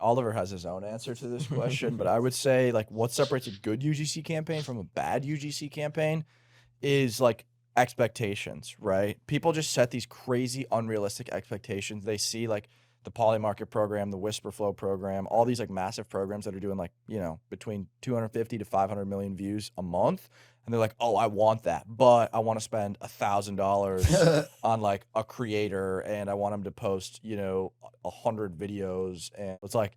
Oliver has his own answer to this question, but I would say like what separates a good UGC campaign from a bad UGC campaign is like expectations, right? People just set these crazy unrealistic expectations. They see like the Poly Market program, the Whisper Flow program, all these like massive programs that are doing like, you know, between 250 to 500 million views a month. And they're like, oh, I want that, but I want to spend $1,000 on like a creator and I want him to post, you know, 100 videos. And it's like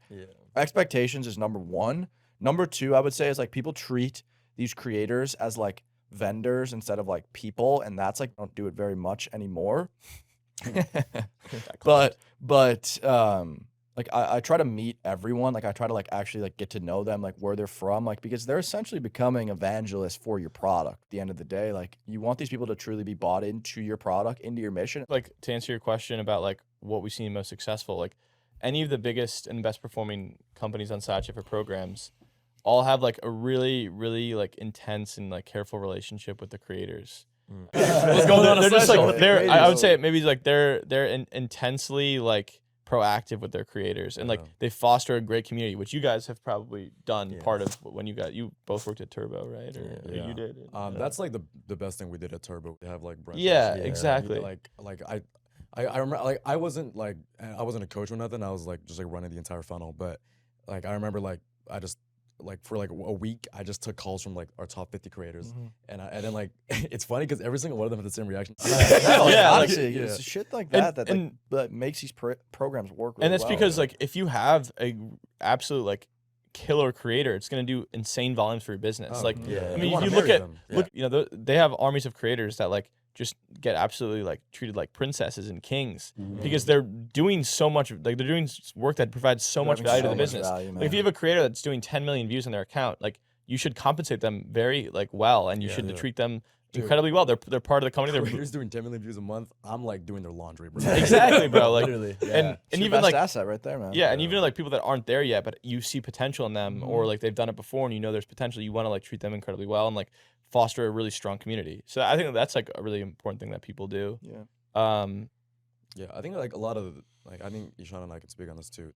expectations is number one. Number two, I would say is like people treat these creators as like vendors instead of like people, and that's like don't do it very much anymore. but like I try to meet everyone. Like I try to like actually like get to know them, like where they're from, like because they're essentially becoming evangelists for your product at the end of the day. Like you want these people to truly be bought into your product, into your mission. Like to answer your question about like what we've seen most successful, like any of the biggest and best performing companies on Satcha for programs all have like a really, really like intense and like careful relationship with the creators. What's going on? They're just like I would Crazy. say maybe like they're intensely like proactive with their creators and like they foster a great community, which you guys have probably done part of when you both worked at Turbo, right? Or you did. That's like the best thing we did at Turbo. They have like brunches. Yeah, exactly. Like I remember like I wasn't a coach or nothing. I was like just like running the entire funnel, but like I remember like I just like for like a week I just took calls from like our top 50 creators and then like it's funny because every single one of them had the same reaction. Honestly, it's shit like that that makes these programs work really and that's well. because like if you have a absolute like killer creator, it's gonna do insane volumes for your business. I mean, if you look at you know they have armies of creators that like just get absolutely like treated like princesses and kings because they're doing so much, like they're doing work that provides so much value to the business. Like if you have a creator that's doing 10 million views on their account, like you should compensate them very like well, and you should treat them incredibly well. They're part of the company. Creators doing 10 million views a month. I'm like doing their laundry, bro. Exactly, bro. Like literally, and even best like asset right there, man. Yeah, and even like people that aren't there yet, but you see potential in them, or like they've done it before, and you know there's potential. You want to like treat them incredibly well and like foster a really strong community. So I think that's like a really important thing that people do. Yeah. I think like a lot of like I think Ishan and I can speak on this too.